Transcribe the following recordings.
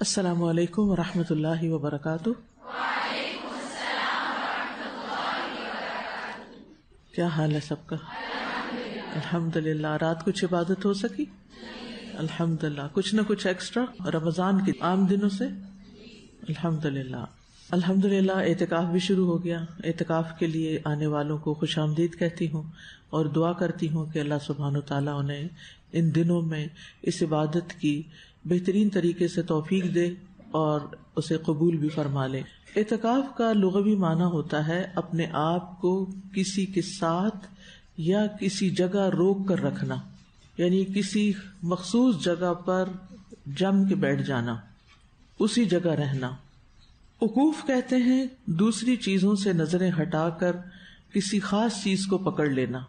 السلام علیکم ورحمۃ اللہ وبرکاتہ۔ وعلیکم السلام ورحمۃ اللہ وبرکاتہ۔ کیا حال ہے سب کا؟ الحمدللہ۔ رات کچھ عبادت ہو سکی؟ الحمدللہ۔ کچھ نہ کچھ ایکسٹرا رمضان کے عام دنوں سے؟ الحمدللہ الحمدللہ۔ اعتکاف بھی شروع ہو گیا۔ اعتکاف کے لیے آنے والوں کو خوش آمدید کہتی ہوں اور دعا کرتی ہوں کہ اللہ سبحانہ وتعالیٰ انہیں ان دنوں میں اس عبادت کی بہترین طریقے سے توفیق دے اور اسے قبول بھی فرما لے۔ اعتکاف کا لغوی معنی ہوتا ہے اپنے آپ کو کسی کے ساتھ یا کسی جگہ روک کر رکھنا، یعنی کسی مخصوص جگہ پر جم کے بیٹھ جانا، اسی جگہ رہنا۔ وقوف کہتے ہیں دوسری چیزوں سے نظریں ہٹا کر کسی خاص چیز کو پکڑ لینا،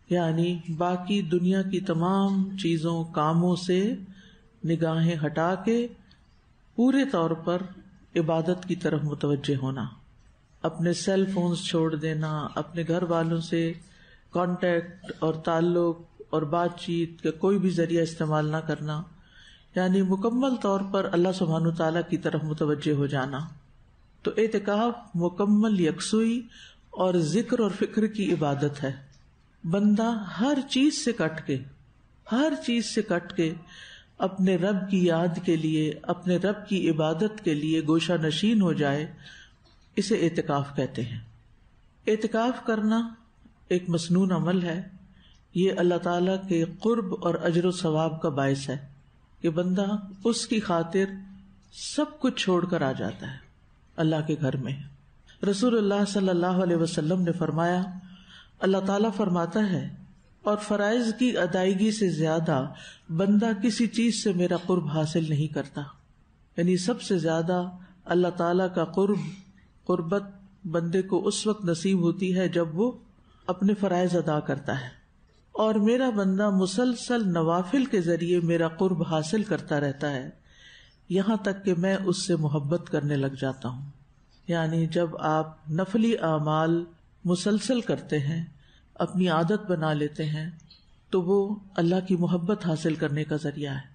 یعنی باقی دنیا کی تمام چیزوں کاموں سے نگاہیں ہٹا کے پورے طور پر عبادت کی طرف متوجہ ہونا، اپنے سیل فونز چھوڑ دینا، اپنے گھر والوں سے کانٹیکٹ اور تعلق اور بات چیت کا کوئی بھی ذریعہ استعمال نہ کرنا، یعنی مکمل طور پر اللہ سبحانہ تعالیٰ کی طرف متوجہ ہو جانا۔ تو اعتکاف مکمل یکسوئی اور ذکر اور فکر کی عبادت ہے۔ بندہ ہر چیز سے کٹ کے اپنے رب کی یاد کے لیے، اپنے رب کی عبادت کے لیے گوشہ نشین ہو جائے، اسے اعتکاف کہتے ہیں۔ اعتکاف کرنا ایک مسنون عمل ہے۔ یہ اللہ تعالیٰ کے قرب اور اجر و ثواب کا باعث ہے کہ بندہ اس کی خاطر سب کچھ چھوڑ کر آ جاتا ہے اللہ کے گھر میں۔ رسول اللہ صلی اللہ علیہ وسلم نے فرمایا، اللہ تعالیٰ فرماتا ہے، اور فرائض کی ادائیگی سے زیادہ بندہ کسی چیز سے میرا قرب حاصل نہیں کرتا، یعنی سب سے زیادہ اللہ تعالیٰ کا قربت بندے کو اس وقت نصیب ہوتی ہے جب وہ اپنے فرائض ادا کرتا ہے، اور میرا بندہ مسلسل نوافل کے ذریعے میرا قرب حاصل کرتا رہتا ہے یہاں تک کہ میں اس سے محبت کرنے لگ جاتا ہوں۔ یعنی جب آپ نفلی اعمال مسلسل کرتے ہیں، اپنی عادت بنا لیتے ہیں، تو وہ اللہ کی محبت حاصل کرنے کا ذریعہ ہے۔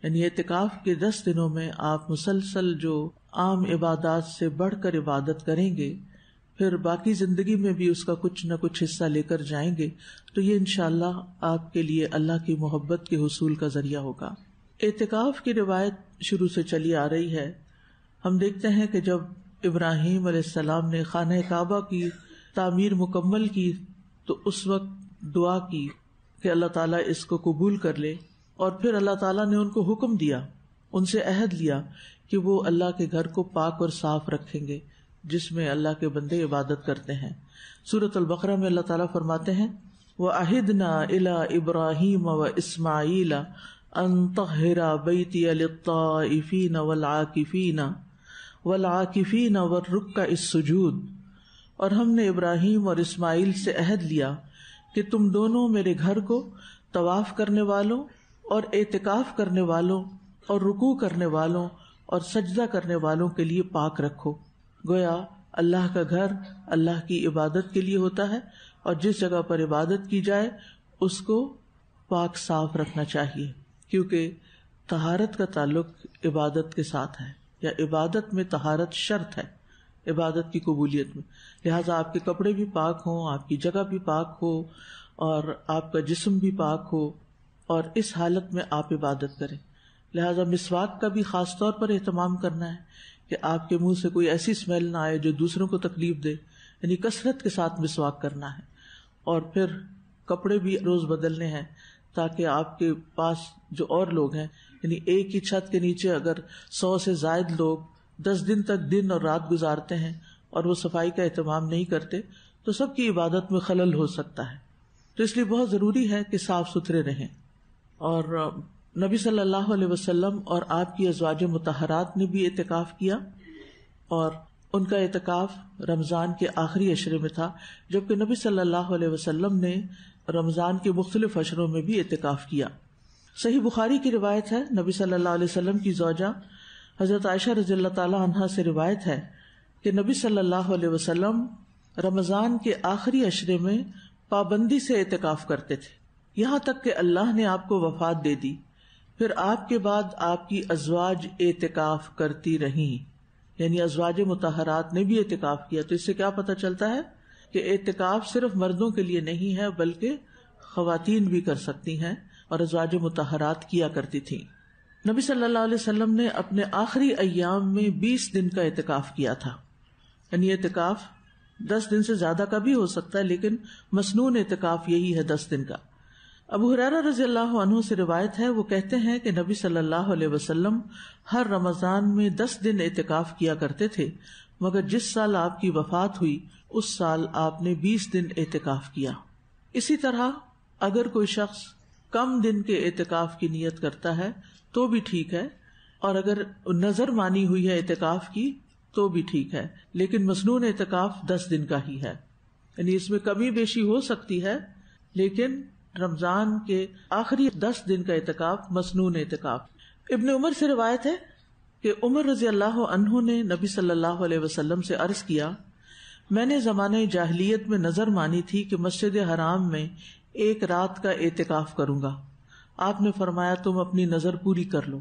یعنی اعتکاف کے 10 دنوں میں آپ مسلسل جو عام عبادات سے بڑھ کر عبادت کریں گے، پھر باقی زندگی میں بھی اس کا کچھ نہ کچھ حصہ لے کر جائیں گے، تو یہ انشاءاللہ آپ کے لیے اللہ کی محبت کے حصول کا ذریعہ ہوگا۔ اعتکاف کی روایت شروع سے چلی آ رہی ہے۔ ہم دیکھتے ہیں کہ جب ابراہیم علیہ السلام نے خانہ کعبہ کی تعمیر مکمل کی تو اس وقت دعا کی کہ اللہ تعالیٰ اس کو قبول کر لے، اور پھر اللہ تعالیٰ نے ان کو حکم دیا، ان سے عہد لیا کہ وہ اللہ کے گھر کو پاک اور صاف رکھیں گے جس میں اللہ کے بندے عبادت کرتے ہیں۔ سورۃ البقرہ میں اللہ تعالیٰ فرماتے ہیں، وَعَهِدْنَا إِلَىٰ إِبْرَاهِيمَ وَإِسْمَاعِيلَ أَن طَهِّرَ بَيْتِيَ لِلطَّائِفِينَ وَالْعَاكِفِينَ وَالرُّكَّعِ السُّجُودِ۔ اور ہم نے ابراہیم اور اسماعیل سے عہد لیا کہ تم دونوں میرے گھر کو طواف کرنے والوں اور اعتکاف کرنے والوں اور رکوع کرنے والوں اور سجدہ کرنے والوں کے لیے پاک رکھو۔ گویا اللہ کا گھر اللہ کی عبادت کے لیے ہوتا ہے، اور جس جگہ پر عبادت کی جائے اس کو پاک صاف رکھنا چاہیے، کیونکہ طہارت کا تعلق عبادت کے ساتھ ہے، یا عبادت میں طہارت شرط ہے عبادت کی قبولیت میں۔ لہٰذا آپ کے کپڑے بھی پاک ہوں، آپ کی جگہ بھی پاک ہو، اور آپ کا جسم بھی پاک ہو، اور اس حالت میں آپ عبادت کریں۔ لہٰذا مسواک کا بھی خاص طور پر اہتمام کرنا ہے کہ آپ کے منہ سے کوئی ایسی اسمیل نہ آئے جو دوسروں کو تکلیف دے، یعنی کثرت کے ساتھ مسواک کرنا ہے۔ اور پھر کپڑے بھی روز بدلنے ہیں تاکہ آپ کے پاس جو اور لوگ ہیں، یعنی ایک ہی چھت کے نیچے اگر 100 سے زائد لوگ 10 دن تک دن اور رات گزارتے ہیں اور وہ صفائی کا اہتمام نہیں کرتے تو سب کی عبادت میں خلل ہو سکتا ہے۔ تو اس لیے بہت ضروری ہے کہ صاف ستھرے رہیں۔ اور نبی صلی اللہ علیہ وسلم اور آپ کی ازواج مطہرات نے بھی اعتکاف کیا، اور ان کا اعتکاف رمضان کے آخری عشرے میں تھا، جبکہ نبی صلی اللہ علیہ وسلم نے رمضان کے مختلف عشروں میں بھی اعتکاف کیا۔ صحیح بخاری کی روایت ہے، نبی صلی اللہ علیہ وسلم کی زوجہ حضرت عائشہ رضی اللہ تعالی عنہا سے روایت ہے کہ نبی صلی اللہ علیہ وسلم رمضان کے آخری عشرے میں پابندی سے اعتکاف کرتے تھے، یہاں تک کہ اللہ نے آپ کو وفات دے دی۔ پھر آپ کے بعد آپ کی ازواج اعتکاف کرتی رہیں، یعنی ازواج مطہرات نے بھی اعتکاف کیا. تو اس سے کیا پتہ چلتا ہے کہ اعتکاف صرف مردوں کے لیے نہیں ہے بلکہ خواتین بھی کر سکتی ہیں، اور ازواج مطہرات کیا کرتی تھیں. نبی صلی اللہ علیہ وسلم نے اپنے آخری ایام میں 20 دن کا اعتکاف کیا تھا. یعنی اعتکاف 10 دن سے زیادہ کا بھی ہو سکتا ہے، لیکن مسنون اعتکاف یہی ہے 10 دن کا. ابو ہریرہ رضی اللہ عنہ سے روایت ہے، وہ کہتے ہیں کہ نبی صلی اللہ علیہ وسلم ہر رمضان میں 10 دن اعتکاف کیا کرتے تھے، مگر جس سال آپ کی وفات ہوئی اس سال آپ نے 20 دن اعتکاف کیا. اسی طرح اگر کوئی شخص کم دن کے اعتکاف کی نیت کرتا ہے تو بھی ٹھیک ہے، اور اگر نظر مانی ہوئی ہے اعتکاف کی تو بھی ٹھیک ہے، لیکن مسنون اعتکاف 10 دن کا ہی ہے. یعنی اس میں کمی بیشی ہو سکتی ہے، لیکن رمضان کے آخری 10 دن کا اعتکاف مسنون اعتکاف. ابن عمر سے روایت ہے کہ عمر رضی اللہ عنہ نے نبی صلی اللہ علیہ وسلم سے عرض کیا، میں نے زمانہ جاہلیت میں نظر مانی تھی کہ مسجد حرام میں ایک رات کا اعتکاف کروں گا. آپ نے فرمایا تم اپنی نظر پوری کر لو.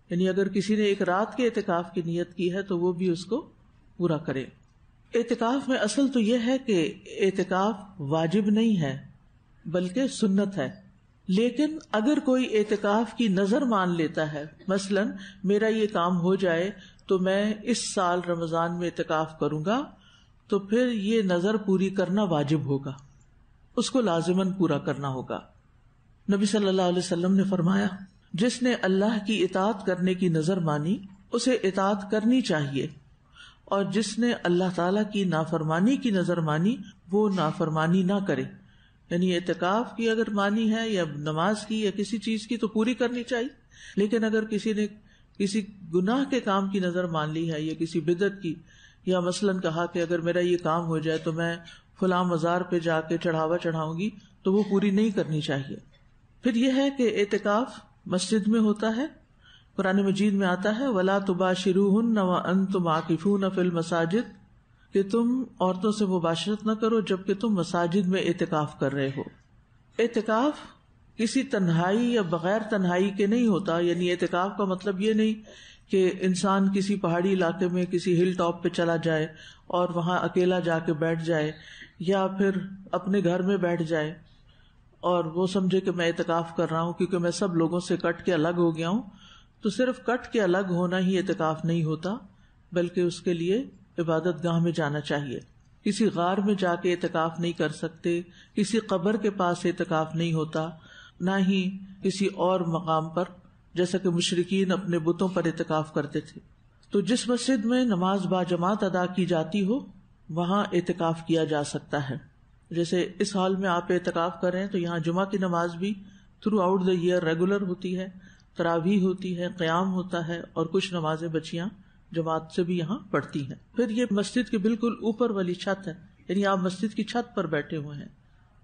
یعنی اگر کسی نے ایک رات کے اعتکاف کی نیت کی ہے تو وہ بھی اس کو پورا کرے. اعتکاف میں اصل تو یہ ہے کہ اعتکاف واجب نہیں ہے بلکہ سنت ہے، لیکن اگر کوئی اعتکاف کی نظر مان لیتا ہے، مثلا میرا یہ کام ہو جائے تو میں اس سال رمضان میں اعتکاف کروں گا، تو پھر یہ نظر پوری کرنا واجب ہوگا، اس کو لازماً پورا کرنا ہوگا. نبی صلی اللہ علیہ وسلم نے فرمایا، جس نے اللہ کی اطاعت کرنے کی نظر مانی اسے اطاعت کرنی چاہیے، اور جس نے اللہ تعالیٰ کی نافرمانی کی نظر مانی وہ نافرمانی نہ کرے. یعنی اعتکاف کی اگر مانی ہے یا نماز کی یا کسی چیز کی تو پوری کرنی چاہیے، لیکن اگر کسی نے کسی گناہ کے کام کی نظر مان لی ہے یا کسی بدعت کی، یا مثلاً کہا کہ اگر میرا یہ کام ہو جائے تو میں فلاں مزار پہ جا کے چڑھاوا چڑھاؤں گی، تو وہ پوری نہیں کرنی چاہیے. پھر یہ ہے کہ اعتکاف مسجد میں ہوتا ہے. قرآن مجید میں آتا ہے وَلَا تُبَاشِرُوهُنَّ وَأَنْتُمْ عَاكِفُونَ فِي الْمَسَاجِدِ، کہ تم عورتوں سے مباشرت نہ کرو جبکہ تم مساجد میں اعتکاف کر رہے ہو. اعتکاف کسی تنہائی یا بغیر تنہائی کے نہیں ہوتا. یعنی اعتکاف کا مطلب یہ نہیں کہ انسان کسی پہاڑی علاقے میں کسی ہل ٹاپ پہ چلا جائے اور وہاں اکیلا جا کے بیٹھ جائے، یا پھر اپنے گھر میں بیٹھ جائے اور وہ سمجھے کہ میں اعتکاف کر رہا ہوں کیونکہ میں سب لوگوں سے کٹ کے الگ ہو گیا ہوں. تو صرف کٹ کے الگ ہونا ہی اعتکاف نہیں ہوتا، بلکہ اس کے لیے عبادت گاہ میں جانا چاہیے. کسی غار میں جا کے اعتکاف نہیں کر سکتے، کسی قبر کے پاس اعتکاف نہیں ہوتا، نہ ہی کسی اور مقام پر، جیسا کہ مشرکین اپنے بتوں پر اعتکاف کرتے تھے. تو جس مسجد میں نماز با جماعت ادا کی جاتی ہو وہاں اعتکاف کیا جا سکتا ہے. جیسے اس ہال میں آپ اعتکاف کر رہے ہیں تو یہاں جمعہ کی نماز بھی throughout the year regular ہوتی ہے، تراویح ہوتی ہے، قیام ہوتا ہے، اور کچھ نمازیں بچیاں جماعت سے بھی یہاں پڑھتی ہیں. پھر یہ مسجد کے بالکل اوپر والی چھت ہے، یعنی آپ مسجد کی چھت پر بیٹھے ہوئے ہیں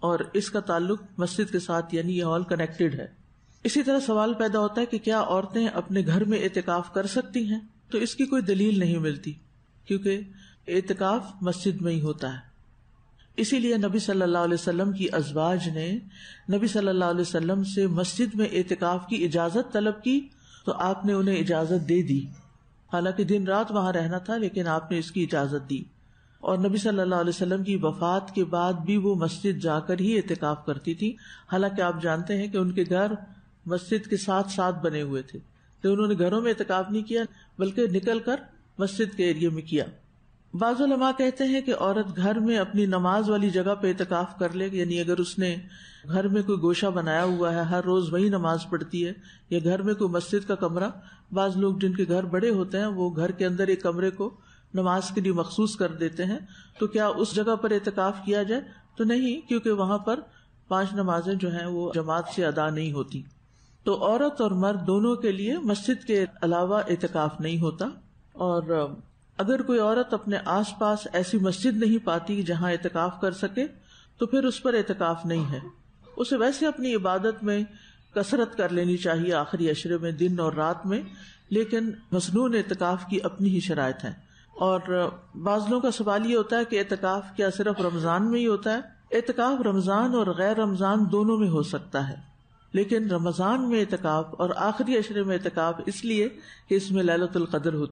اور اس کا تعلق مسجد کے ساتھ، یعنی یہ ہال کنیکٹڈ ہے. اسی طرح سوال پیدا ہوتا ہے کہ کیا عورتیں اپنے گھر میں اعتکاف کر سکتی ہیں؟ تو اس کی کوئی دلیل نہیں ملتی، کیونکہ اعتکاف مسجد میں ہی ہوتا ہے. اسی لیے نبی صلی اللہ علیہ وسلم کی ازواج نے نبی صلی اللہ علیہ وسلم سے مسجد میں اعتکاف کی اجازت طلب کی تو آپ نے انہیں اجازت دے دی. حالانکہ دن رات وہاں رہنا تھا، لیکن آپ نے اس کی اجازت دی. اور نبی صلی اللہ علیہ وسلم کی وفات کے بعد بھی وہ مسجد جا کر ہی اعتکاف کرتی تھی. حالانکہ آپ جانتے ہیں کہ ان کے گھر مسجد کے ساتھ ساتھ بنے ہوئے تھے، تو انہوں نے گھروں میں اعتکاف نہیں کیا بلکہ نکل کر مسجد کے ایریے میں کیا. بعض علماء کہتے ہیں کہ عورت گھر میں اپنی نماز والی جگہ پہ اعتکاف کر لے، یعنی اگر اس نے گھر میں کوئی گوشہ بنایا ہوا ہے، ہر روز وہی نماز پڑھتی ہے، یا گھر میں کوئی مسجد کا کمرہ، بعض لوگ جن کے گھر بڑے ہوتے ہیں وہ گھر کے اندر ایک کمرے کو نماز کے لیے مخصوص کر دیتے ہیں، تو کیا اس جگہ پر اعتکاف کیا جائے؟ تو نہیں، کیونکہ وہاں پر 5 نمازیں جو ہیں وہ جماعت سے ادا نہیں ہوتی. تو عورت اور مرد دونوں کے لیے مسجد کے علاوہ اعتکاف نہیں ہوتا. اور اگر کوئی عورت اپنے آس پاس ایسی مسجد نہیں پاتی جہاں اعتکاف کر سکے تو پھر اس پر اعتکاف نہیں ہے. اسے ویسے اپنی عبادت میں کثرت کر لینی چاہیے آخری عشرے میں، دن اور رات میں، لیکن مسنون اعتکاف کی اپنی ہی شرائط ہیں. اور بعض لوگوں کا سوال یہ ہوتا ہے کہ اعتکاف کیا صرف رمضان میں ہی ہوتا ہے؟ اعتکاف رمضان اور غیر رمضان دونوں میں ہو سکتا ہے. لیکن رمضان میں اعتکاف اور آخری عشرے میں اعتکاف اس لیے کہ اس میں لیلۃ القدر ہوتی